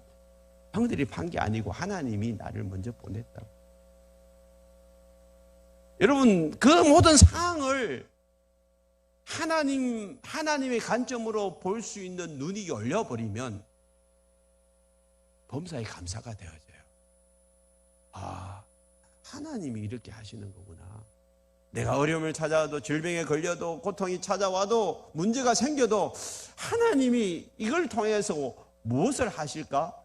[SPEAKER 1] 형들이 판 게 아니고 하나님이 나를 먼저 보냈다고. 여러분, 그 모든 상황을 하나님의 관점으로 볼 수 있는 눈이 열려버리면 범사에 감사가 되어져요. 아, 하나님이 이렇게 하시는 거구나. 내가 어려움을 찾아와도, 질병에 걸려도, 고통이 찾아와도, 문제가 생겨도 하나님이 이걸 통해서 무엇을 하실까?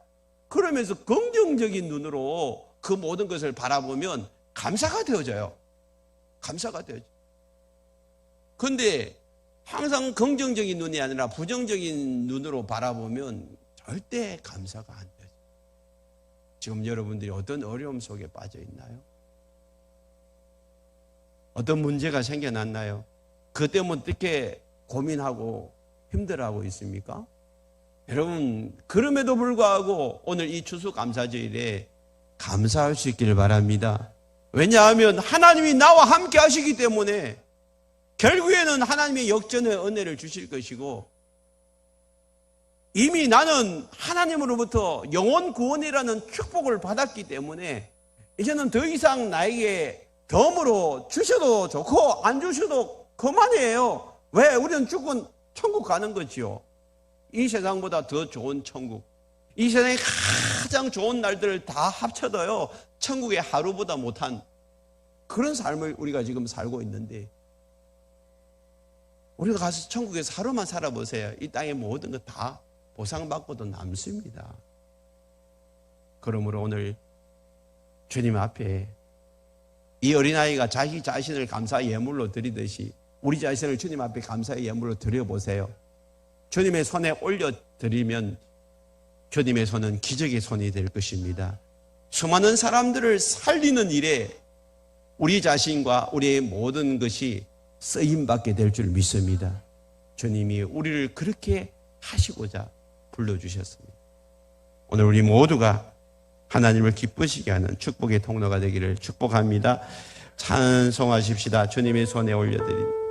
[SPEAKER 1] 그러면서 긍정적인 눈으로 그 모든 것을 바라보면 감사가 되어져요. 감사가 되어져요. 그런데 항상 긍정적인 눈이 아니라 부정적인 눈으로 바라보면 절대 감사가 안 돼요. 지금 여러분들이 어떤 어려움 속에 빠져 있나요? 어떤 문제가 생겨났나요? 그것 때문에 어떻게 고민하고 힘들어하고 있습니까? 여러분, 그럼에도 불구하고 오늘 이 추수감사절에 감사할 수 있기를 바랍니다. 왜냐하면 하나님이 나와 함께 하시기 때문에 결국에는 하나님의 역전의 은혜를 주실 것이고, 이미 나는 하나님으로부터 영혼 구원이라는 축복을 받았기 때문에 이제는 더 이상 나에게 덤으로 주셔도 좋고 안 주셔도 그만이에요. 왜? 우리는 죽은 천국 가는 거지요. 이 세상보다 더 좋은 천국, 이 세상의 가장 좋은 날들을 다 합쳐도요 천국의 하루보다 못한 그런 삶을 우리가 지금 살고 있는데, 우리가 가서 천국에서 하루만 살아보세요. 이 땅의 모든 것 다 보상받고도 남습니다. 그러므로 오늘 주님 앞에 이 어린아이가 자기 자신을 감사의 예물로 드리듯이 우리 자신을 주님 앞에 감사의 예물로 드려보세요. 주님의 손에 올려드리면 주님의 손은 기적의 손이 될 것입니다. 수많은 사람들을 살리는 일에 우리 자신과 우리의 모든 것이 쓰임받게 될 줄 믿습니다. 주님이 우리를 그렇게 하시고자 불러주셨습니다. 오늘 우리 모두가 하나님을 기쁘시게 하는 축복의 통로가 되기를 축복합니다. 찬송하십시다. 주님의 손에 올려드립니다.